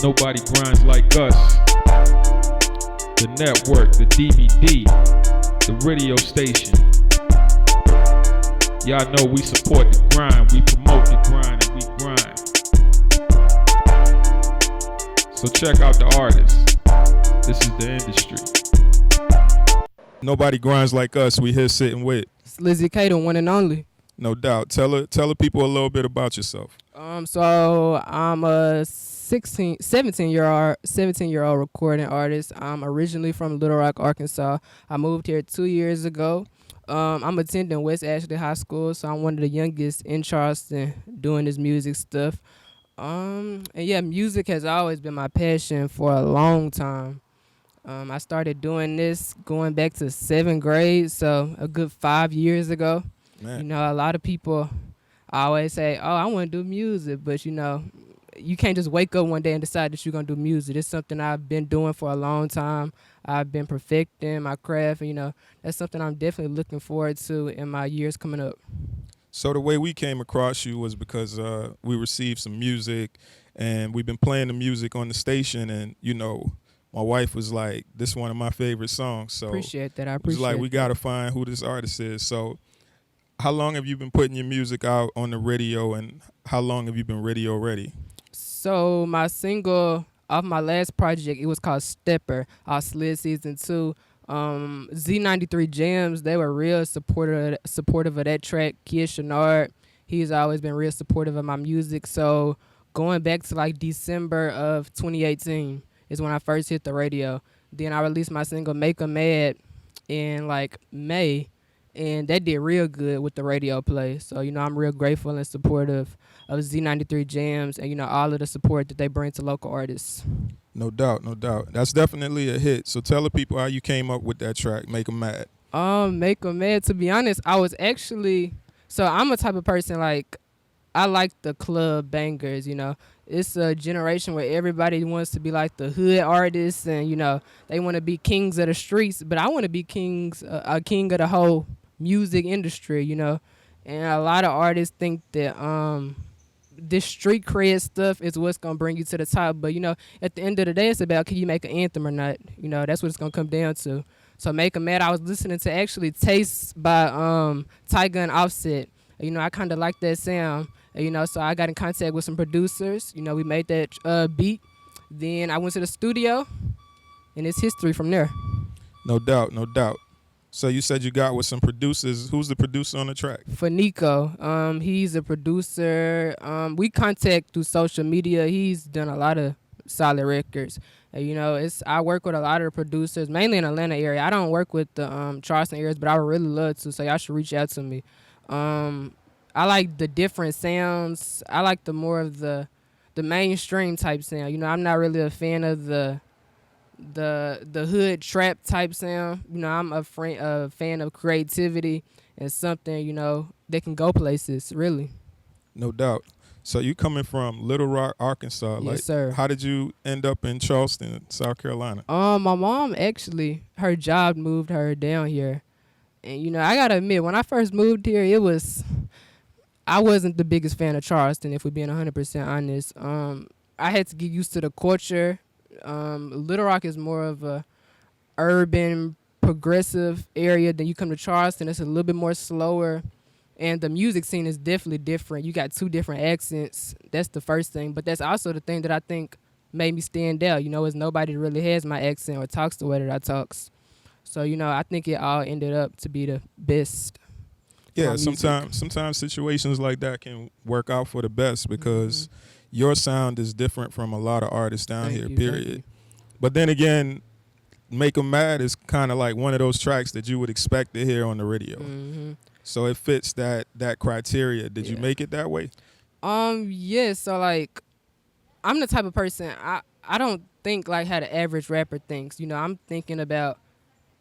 Nobody grinds like us. The network, the DVD, the radio station. Y'all know we support the grind, we promote the grind, and we grind. So check out the artists. This is the industry. Nobody grinds like us. We here sitting with Slizzy K, the one and only. No doubt. Tell the people a little bit about yourself. So I'm a 17-year-old recording artist. I'm originally from Little Rock, Arkansas. I moved here 2 years ago. I'm attending West Ashley High School, so I'm one of the youngest in Charleston doing this music stuff. And yeah, music has always been my passion for a long time. I started doing this going back to 7th grade, so a good 5 years ago. Man. You know, a lot of people always say, oh, I want to do music, but you know, you can't just wake up one day and decide that you're going to do music. It's something I've been doing for a long time. I've been perfecting my craft, and you know, that's something I'm definitely looking forward to in my years coming up. So the way we came across you was because we received some music, and we've been playing the music on the station, and you know, my wife was like, this is one of my favorite songs. So Appreciate that. I appreciate it was like, we got to find who this artist is. So how long have you been putting your music out on the radio, and how long have you been radio ready? So my single off my last project, it was called Stepper, our Slid Season 2. Z93 Jams, they were real supportive of that track. Kid Shenard, he's always been real supportive of my music. So going back to like December of 2018 is when I first hit the radio. Then I released my single Make 'Em Mad in like May, and that did real good with the radio play. So, you know, I'm real grateful and supportive of Z93 Jams and, you know, all of the support that they bring to local artists. No doubt, no doubt. That's definitely a hit. So tell the people how you came up with that track, Make 'Em Mad. Make 'Em Mad, to be honest, I was actually, so I'm a type of person, like, I like the club bangers, you know. It's a generation where everybody wants to be like the hood artists and, you know, they want to be kings of the streets, but I want to be a king of the whole music industry, you know. And a lot of artists think that this street cred stuff is what's going to bring you to the top. But, you know, at the end of the day, it's about can you make an anthem or not. You know, that's what it's going to come down to. So Make 'Em Mad, I was listening to actually Taste by Tyga and Offset. You know, I kind of like that sound. And, you know, so I got in contact with some producers. You know, we made that beat. Then I went to the studio, and it's history from there. No doubt, no doubt. So you said you got with some producers. Who's the producer on the track? For Nico, he's a producer. We contact through social media. He's done a lot of solid records. And, you know, I work with a lot of the producers, mainly in the Atlanta area. I don't work with the Charleston areas, but I would really love to, so y'all should reach out to me. I like the different sounds. I like the more of the mainstream type sound. You know, I'm not really a fan of the hood trap type sound. You know, I'm a fan of creativity and something, you know, that can go places, really. No doubt. So you coming from Little Rock, Arkansas. Yes, like, sir. How did you end up in Charleston, South Carolina? My mom actually, her job moved her down here. And, you know, I got to admit, when I first moved here, I wasn't the biggest fan of Charleston, if we're being 100% honest. I had to get used to the culture. Little Rock is more of a urban, progressive area. Then you come to Charleston, it's a little bit more slower. And the music scene is definitely different. You got 2 different accents. That's the first thing. But that's also the thing that I think made me stand out. You know, is nobody really has my accent or talks the way that I talks. So, you know, I think it all ended up to be the best. Yeah, sometimes situations like that can work out for the best because your sound is different from a lot of artists down here, period. But then again, Make 'Em Mad is kind of like one of those tracks that you would expect to hear on the radio. Mm-hmm. So it fits that criteria. Did you make it that way? Yeah, so like I'm the type of person, I don't think like how the average rapper thinks. You know, I'm thinking about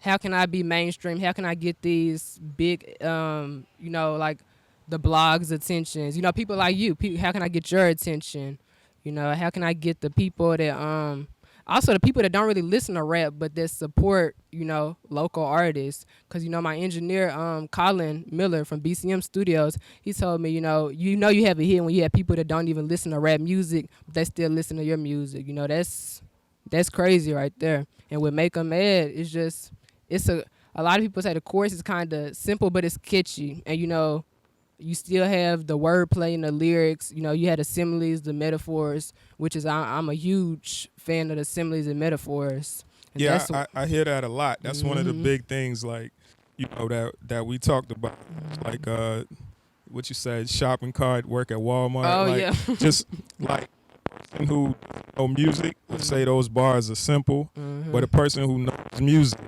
how can I be mainstream? How can I get these big, you know, like the blogs' attentions? You know, people like you. How can I get your attention? You know, how can I get the people that also the people that don't really listen to rap but that support, you know, local artists. Because, you know, my engineer, Colin Miller from BCM Studios, he told me, you have a hit when you have people that don't even listen to rap music, but they still listen to your music. You know, that's crazy right there. And with Make 'Em Mad, it's just, a lot of people say the chorus is kind of simple, but it's catchy. And, you know, you still have the wordplay and the lyrics. You know, you had the similes, the metaphors, which is I'm a huge fan of the similes and metaphors. And yeah, I hear that a lot. That's one of the big things, like, you know, that we talked about. Like what you said, shopping cart, work at Walmart. Oh, like, yeah. just like a person who know music would say those bars are simple, but a person who knows music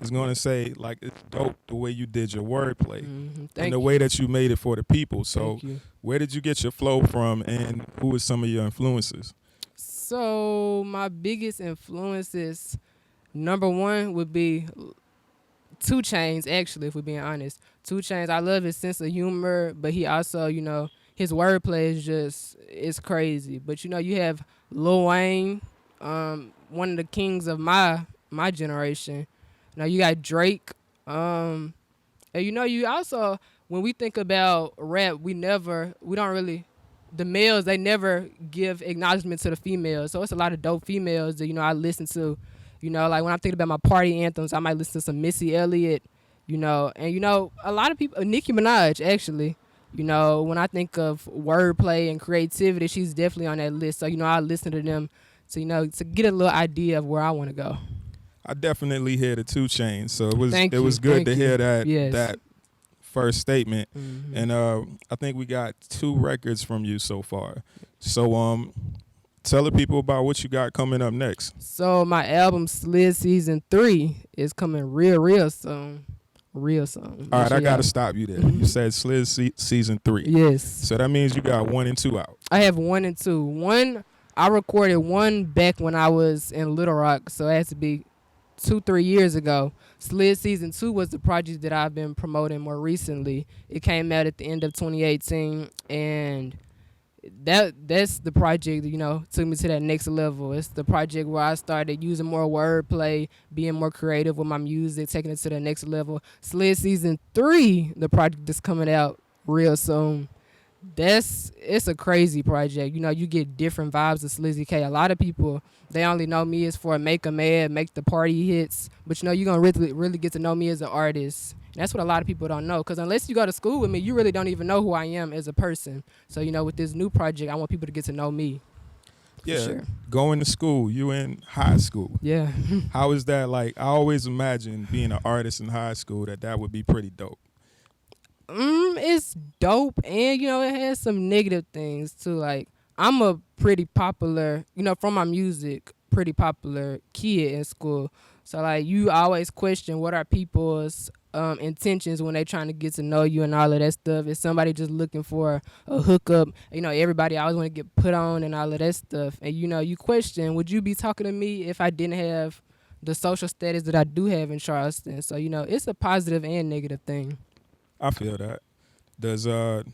is going to say, like, it's dope the way you did your wordplay and the way that you made it for the people. So where did you get your flow from, and who are some of your influences? So my biggest influences, number one would be 2 Chainz, actually, if we're being honest. 2 Chainz, I love his sense of humor, but he also, you know, his wordplay is crazy. But, you know, you have Lil Wayne, one of the kings of my generation. Now you got Drake, and you know, you also, when we think about rap, we don't really, the males, they never give acknowledgement to the females. So it's a lot of dope females that, you know, I listen to. You know, like when I'm thinking about my party anthems, I might listen to some Missy Elliott, you know, and, you know, a lot of people, Nicki Minaj, actually. You know, when I think of wordplay and creativity, she's definitely on that list. So, you know, I listen to them to, you know, to get a little idea of where I want to go. I definitely hear the 2 Chainz, so it was good to hear that that first statement. And I think we got 2 records from you so far. So tell the people about what you got coming up next. So my album Slizzy Season 3 is coming real soon. Real soon. All right, I gotta stop you there. You said Slizzy Season 3. Yes. So that means you got 1 and 2 out. I have 1 and 2. 1, I recorded 1 back when I was in Little Rock, so it has to be 2-3 years ago. Slizzy Season 2 was the project that I've been promoting more recently. It came out at the end of 2018, and that's the project that, you know, took me to that next level. It's the project where I started using more wordplay, being more creative with my music, taking it to the next level. Slizzy Season 3, the project that's coming out real soon. It's a crazy project. You know, you get different vibes of Slizzy K. A lot of people, they only know me as for Make 'Em Mad, make the party hits. But, you know, you're going to really get to know me as an artist. And that's what a lot of people don't know. Because unless you go to school with me, you really don't even know who I am as a person. So, you know, with this new project, I want people to get to know me. Yeah, sure. Going to school, you in high school. Yeah. How is that like? I always imagine being an artist in high school that would be pretty dope. It's dope, and, you know, it has some negative things too. Like, I'm a pretty popular, you know, from my music, pretty popular kid in school. So, like, you always question what are people's intentions when they trying to get to know you and all of that stuff. Is somebody just looking for a hookup? You know, everybody always want to get put on and all of that stuff. And, you know, you question, would you be talking to me if I didn't have the social status that I do have in Charleston? So, you know, it's a positive and negative thing. I feel that. Does the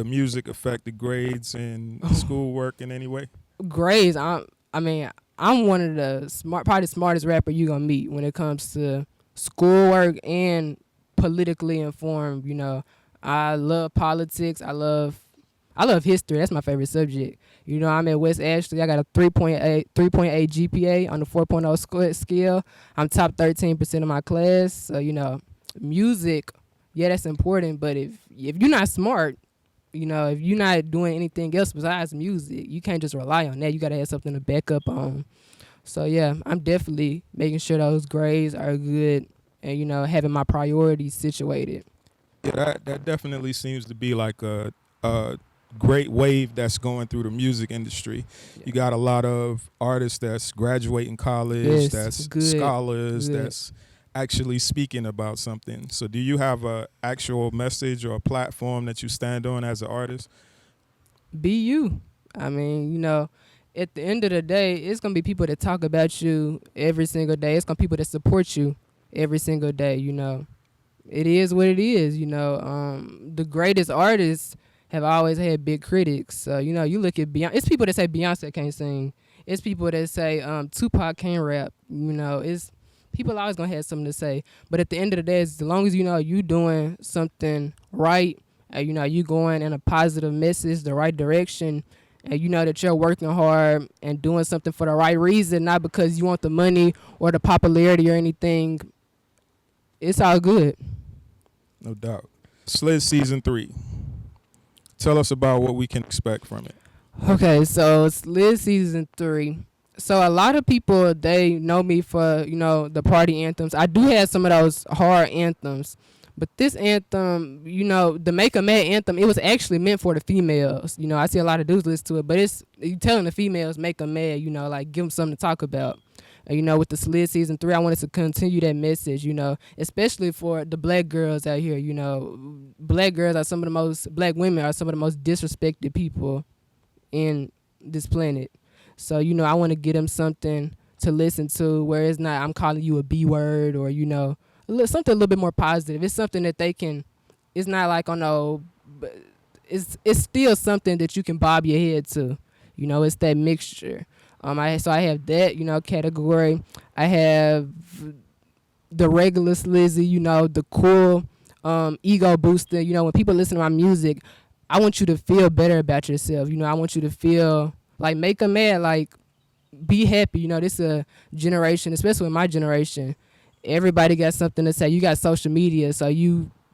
music affect the grades and schoolwork in any way? Grades, I'm one of the probably the smartest rapper you gonna meet when it comes to schoolwork and politically informed. You know, I love politics. I love history. That's my favorite subject. You know, I'm at West Ashley. I got a 3.8 GPA on the 4.0 scale. I'm top 13% of my class. So, you know, music. Yeah, that's important, but if you're not smart, you know, if you're not doing anything else besides music, you can't just rely on that. You got to have something to back up on. So, yeah, I'm definitely making sure those grades are good and, you know, having my priorities situated. Yeah, that definitely seems to be like a great wave that's going through the music industry. Yeah. You got a lot of artists that's graduating college, that's scholars, that's actually speaking about something. So do you have a actual message or a platform that you stand on as an artist? Be you. I mean, you know, at the end of the day, it's going to be people that talk about you every single day. It's going to be people that support you every single day, you know. It is what it is, you know. The greatest artists have always had big critics. You know, you look at Beyonce. It's people that say Beyonce can't sing. It's people that say Tupac can't rap. It's people always gonna have something to say. But at the end of the day, as long as you doing something right, you going in a positive message, the right direction, and you know that you're working hard and doing something for the right reason, not because you want the money or the popularity or anything, it's all good. No doubt. Sliz season 3. Tell us about what we can expect from it. Okay, so Sliz season 3. So a lot of people, they know me for, the party anthems. I do have some of those hard anthems. But this anthem, the Make a Mad anthem, it was actually meant for the females. I see a lot of dudes listen to it, but it's you telling the females make them mad, like give them something to talk about. With the Sliz season 3, I wanted to continue that message, especially for the black girls out here. Black girls are black women are some of the most disrespected people in this planet. So, I want to get them something to listen to where it's not I'm calling you a B word or, something a little bit more positive. It's something that they can, it's not like, oh no, but it's still something that you can bob your head to. It's that mixture. I have that, category. I have the regular Slizzy, the cool ego booster. When people listen to my music, I want you to feel better about yourself. I want you to feel like make them mad, like be happy. This is a generation, especially in my generation. Everybody got something to say. You got social media, so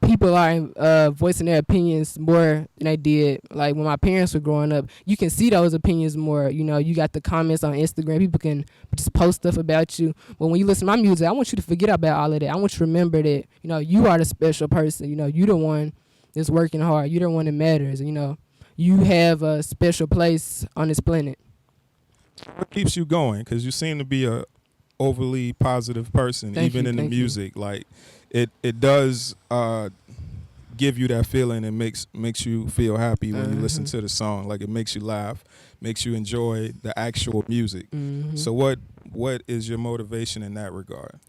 people are voicing their opinions more than they did. Like when my parents were growing up, you can see those opinions more. You got the comments on Instagram. People can just post stuff about you. But when you listen to my music, I want you to forget about all of that. I want you to remember that, you are the special person. You the one that's working hard. You the one that matters. You have a special place on this planet. What keeps you going? Because you seem to be a overly positive person, even in the music. Like it does give you that feeling and makes you feel happy when you listen to the song. Like it makes you laugh, makes you enjoy the actual music. So what is your motivation in that regard?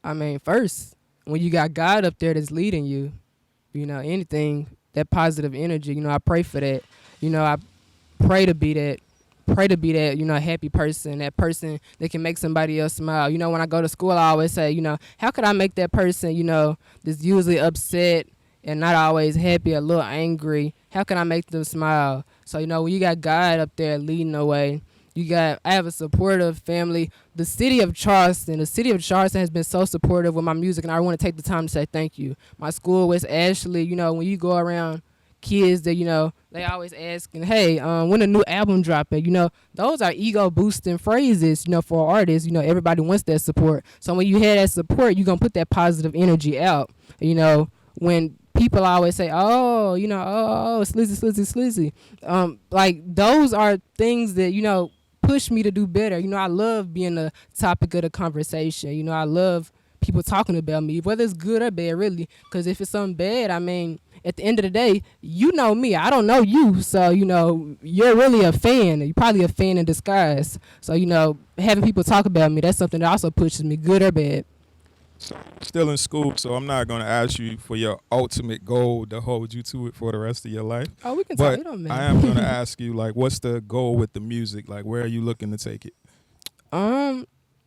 I mean, first, when you got God up there that's leading you, anything, that positive energy, I pray for that. I pray to be that. Happy person, that person that can make somebody else smile. When I go to school, I always say, how could I make that person, that's usually upset and not always happy, a little angry, how can I make them smile? So, when you got God up there leading the way, I have a supportive family. The city of Charleston has been so supportive with my music, and I want to take the time to say thank you. My school, West Ashley, when you go around kids that, they always asking, hey, when a new album dropping? Those are ego boosting phrases, for artists. Everybody wants that support. So when you have that support, you're going to put that positive energy out. When people always say, oh, slizzy. Like those are things that, push me to do better. I love being the topic of the conversation. I love people talking about me, whether it's good or bad, really. Because if it's something bad, I mean, at the end of the day, you know me. I don't know you. So, you're really a fan. You're probably a fan in disguise. So, having people talk about me, that's something that also pushes me, good or bad. So, still in school, so I'm not going to ask you for your ultimate goal to hold you to it for the rest of your life. Oh, we can talk. It don't matter. I am going to ask you, like, what's the goal with the music? Like, where are you looking to take it?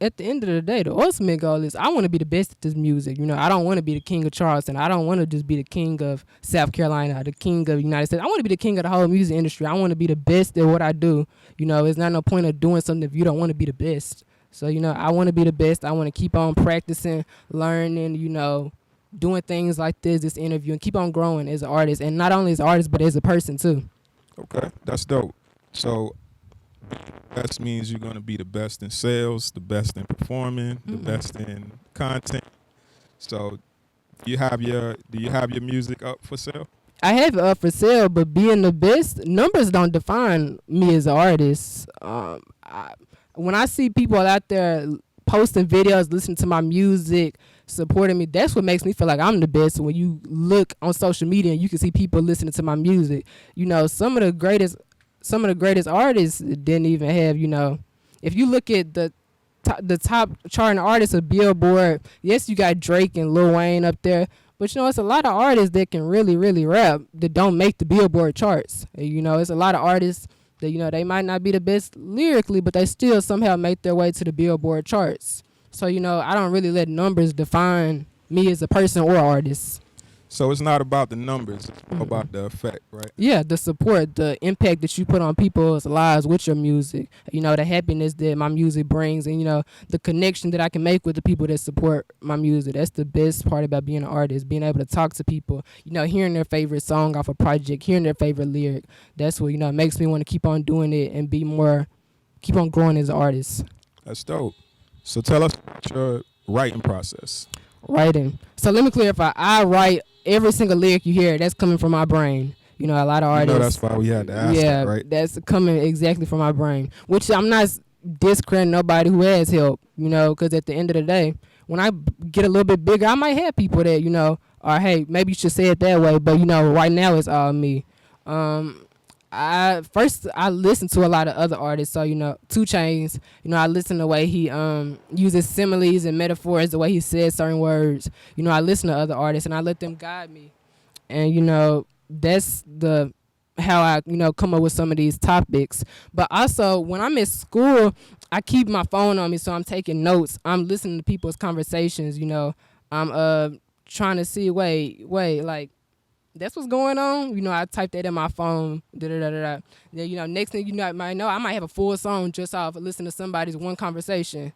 At the end of the day, the ultimate goal is I want to be the best at this music. I don't want to be the king of Charleston. I don't want to just be the king of South Carolina, the king of the United States. I want to be the king of the whole music industry. I want to be the best at what I do. It's not no point of doing something if you don't want to be the best. So, I want to be the best. I want to keep on practicing, learning, doing things like this interview, and keep on growing as an artist. And not only as an artist, but as a person, too. Okay, that's dope. So that means you're going to be the best in sales, the best in performing, the best in content. So do you have your music up for sale? I have it up for sale, but being the best, numbers don't define me as an artist. When I see people out there posting videos, listening to my music, supporting me, that's what makes me feel like I'm the best. When you look on social media and you can see people listening to my music, some of the greatest artists didn't even have, if you look at the top charting artists of Billboard, yes, you got Drake and Lil Wayne up there, but it's a lot of artists that can really, really rap that don't make the Billboard charts. It's a lot of artists that, they might not be the best lyrically, but they still somehow make their way to the Billboard charts. So, I don't really let numbers define me as a person or artist. So it's not about the numbers, it's about the effect, right? Yeah, the support, the impact that you put on people's lives with your music, the happiness that my music brings, and, the connection that I can make with the people that support my music. That's the best part about being an artist, being able to talk to people, hearing their favorite song off a project, hearing their favorite lyric. That's what, makes me want to keep on doing it and keep on growing as an artist. That's dope. So tell us about your writing process. Writing. So let me clarify. I write every single lyric you hear. That's coming from my brain. A lot of artists. That's why we had to ask that, right? That's coming exactly from my brain. Which I'm not discrediting nobody who has help, because at the end of the day, when I get a little bit bigger, I might have people that, or hey, maybe you should say it that way, but right now it's all me. I listen to a lot of other artists. So 2 Chainz, I listen to the way he uses similes and metaphors, the way he says certain words. I listen to other artists and I let them guide me. And that's how I come up with some of these topics. But also when I'm at school, I keep my phone on me, so I'm taking notes. I'm listening to people's conversations. I'm trying to see like, that's what's going on. I type that in my phone. Then, next thing I might know, I might have a full song just off of listening to somebody's one conversation.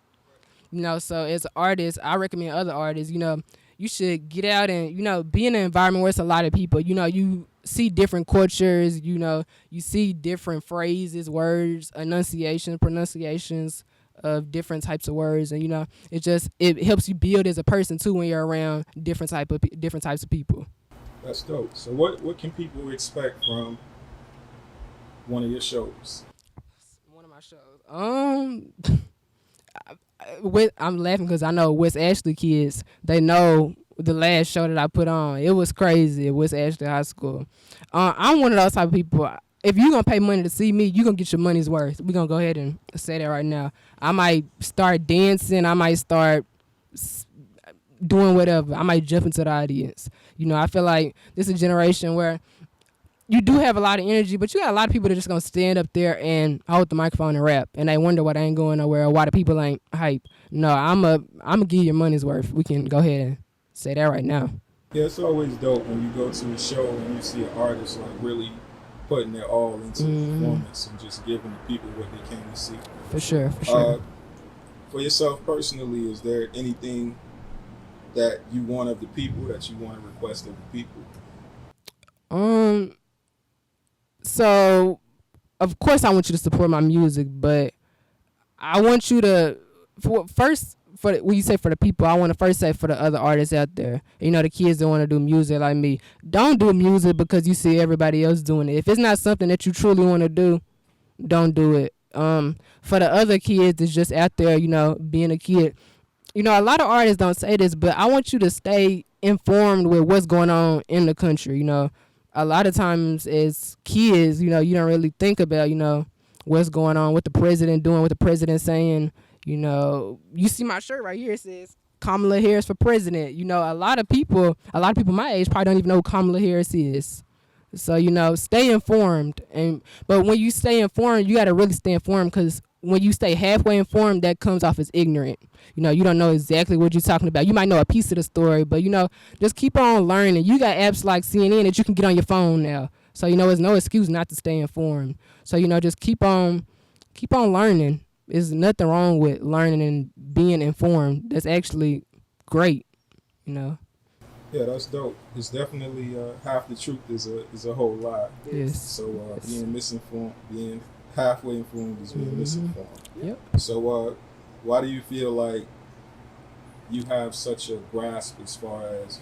So as an artist, I recommend other artists, you should get out and, be in an environment where it's a lot of people. You see different cultures, you see different phrases, words, pronunciations of different types of words. And, it helps you build as a person, too, when you're around different types of people. That's dope. So what can people expect from one of your shows? One of my shows. I'm laughing because I know West Ashley kids, they know the last show that I put on. It was crazy at West Ashley High School. I'm one of those type of people. If you're going to pay money to see me, you're going to get your money's worth. We're going to go ahead and say that right now. I might start dancing. I might start doing whatever. I might jump into the audience. I feel like this is a generation where you do have a lot of energy, but you got a lot of people that are just going to stand up there and hold the microphone and rap, and they wonder why they ain't going nowhere or why the people ain't hype. No, I'm going to give you your money's worth. We can go ahead and say that right now. Yeah, it's always dope when you go to a show and you see an artist like really putting their all into the performance and just giving the people what they came to see. For sure. For yourself personally, is there anything that you want of the people, that you want to request of the people? So of course I want you to support my music, but I want you to when you say for the people, I want to first say for the other artists out there, the kids that want to do music like me, don't do music because you see everybody else doing it. If it's not something that you truly want to do, don't do it. For the other kids that's just out there, being a kid, a lot of artists don't say this, but I want you to stay informed with what's going on in the country. A lot of times as kids, you don't really think about, what's going on, what the president doing, what the president saying. You see my shirt right here. It says Kamala Harris for president. A lot of people my age probably don't even know who Kamala Harris is. So, stay informed. But when you stay informed, you got to really stay informed, because when you stay halfway informed, that comes off as ignorant. You don't know exactly what you're talking about. You might know a piece of the story, but, just keep on learning. You got apps like CNN that you can get on your phone now. So, there's no excuse not to stay informed. So, just keep on learning. There's nothing wrong with learning and being informed. That's actually great, Yeah, that's dope. It's definitely half the truth is a whole lie. Yes. So being misinformed, being halfway informed is being misinformed. Yep. So why do you feel like you have such a grasp as far as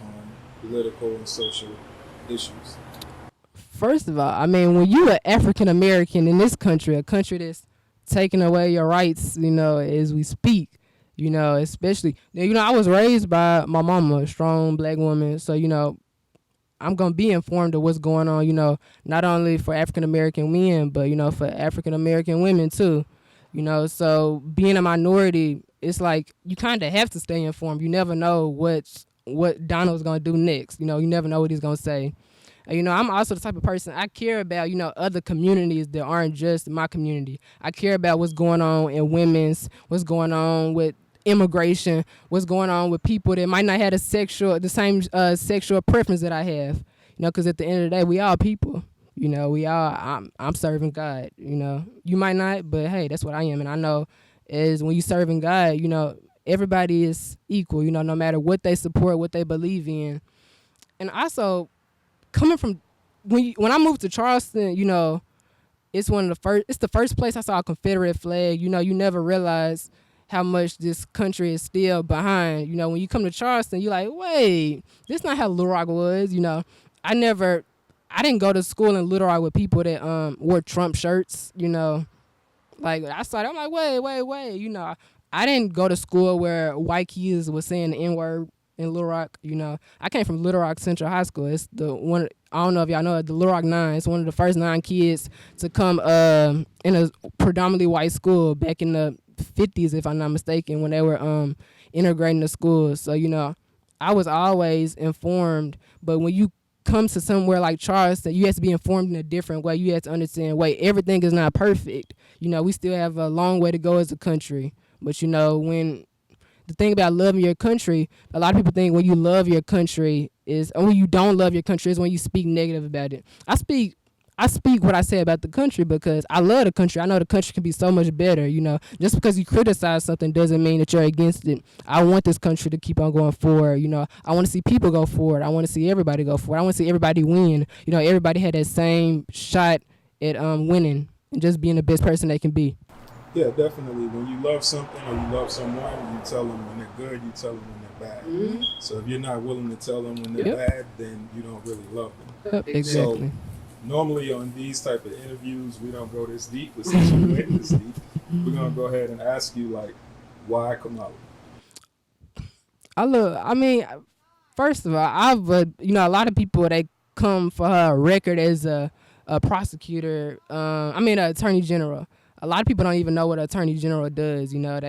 political and social issues? First of all, when you're an African American in this country, a country that's taking away your rights, as we speak, especially, I was raised by my mama, a strong black woman. So, I'm going to be informed of what's going on, not only for African American men, but, for African American women too. So being a minority, it's like you kind of have to stay informed. You never know what Donald's going to do next. You never know what he's going to say. You know, I'm also the type of person, I care about, you know, other communities that aren't just my community. I care about what's going on in women's, what's going on with immigration, what's going on with people that might not have the same sexual preference that I have. You know, because at the end of the day, we all people. You know, I'm serving God. You know, you might not, but hey, that's what I am. And I know is when you serving God, you know, everybody is equal. You know, no matter what they support, what they believe in. And also, coming from when I moved to Charleston, you know, it's the first place I saw a Confederate flag. You know, you never realize how much this country is still behind. You know, when you come to Charleston, you're like, wait, this is not how Little Rock was. You know, I didn't go to school in Little Rock with people that wore Trump shirts. You know, like I saw that, I'm like, wait. You know, I didn't go to school where white kids was saying the N-word in Little Rock. You know, I came from Little Rock Central High School. It's the one, I don't know if y'all know it, the Little Rock 9. It's one of the first 9 kids to come in a predominantly white school back in the 50s, if I'm not mistaken, when they were integrating the schools. So, you know, I was always informed, but when you come to somewhere like Charleston, you have to be informed in a different way. You have to understand, wait, everything is not perfect. You know, we still have a long way to go as a country. But, you know, the thing about loving your country, a lot of people think when you love your country or when you don't love your country is when you speak negative about it. I speak what I say about the country because I love the country. I know the country can be so much better, you know. Just because you criticize something doesn't mean that you're against it. I want this country to keep on going forward, you know. I want to see people go forward. I want to see everybody go forward. I want to see everybody win. You know, everybody had that same shot at winning and just being the best person they can be. Yeah, definitely. When you love something or you love someone, you tell them when they're good, you tell them when they're bad. Mm-hmm. So if you're not willing to tell them when they're bad, then you don't really love them. Yep, exactly. So normally on these type of interviews, we don't go this deep, but since you went this deep, we're going to go ahead and ask you, like, why Kamala? First of all, you know, a lot of people, they come for her record as a prosecutor, an attorney general. A lot of people don't even know what an attorney general does. You know,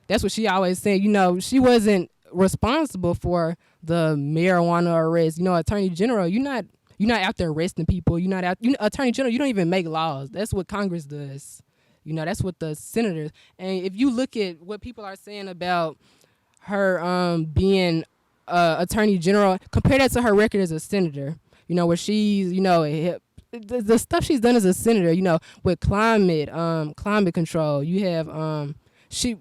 that's what she always said. You know, she wasn't responsible for the marijuana arrest. You know, attorney general, you're not out there arresting people. Attorney general, you don't even make laws. That's what Congress does. You know, that's what the senators. And if you look at what people are saying about her being attorney general, compare that to her record as a senator. You know, where she's, you know, the stuff she's done as a senator, you know, with climate control. You have she's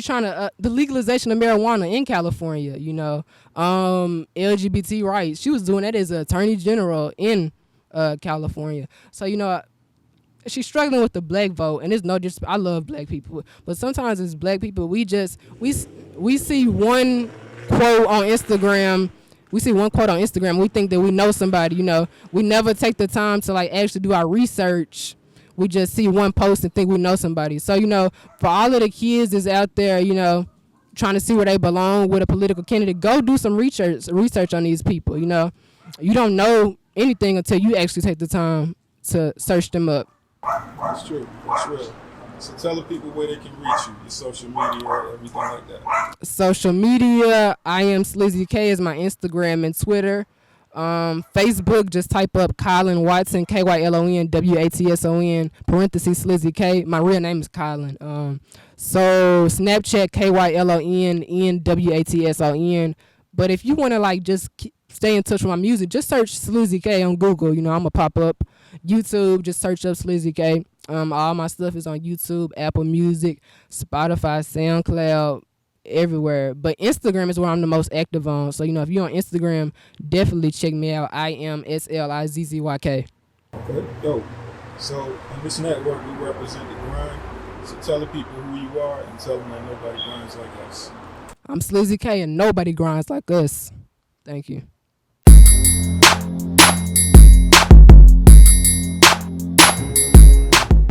trying to the legalization of marijuana in California. You know, LGBT rights. She was doing that as an attorney general in California. So, you know, she's struggling with the black vote, and it's no just. I love black people, but sometimes as black people, we see one quote on Instagram. We think that we know somebody, you know. We never take the time to, like, actually do our research. We just see one post and think we know somebody. So, you know, for all of the kids that's out there, you know, trying to see where they belong with a political candidate, go do some research on these people, you know. You don't know anything until you actually take the time to search them up. That's true. That's real. So tell the people where they can reach you, your social media, everything like that. Social media, I am Slizzy K is my Instagram and Twitter. Facebook, just type up Kylan Watson, KYLON, WATSON, parentheses Slizzy K. My real name is Kylan. So Snapchat, KYLON, WATSON. But if you want to, like, just stay in touch with my music, just search Slizzy K on Google. You know, I'm going to pop up. YouTube, just search up Slizzy K. All my stuff is on YouTube, Apple Music, Spotify, SoundCloud, everywhere. But Instagram is where I'm the most active on. So, you know, if you're on Instagram, definitely check me out. I am SLIZZYK. Okay, dope. So on this network, we represent the grind. So tell the people who you are and tell them that nobody grinds like us. I'm Slizzy K and nobody grinds like us. Thank you.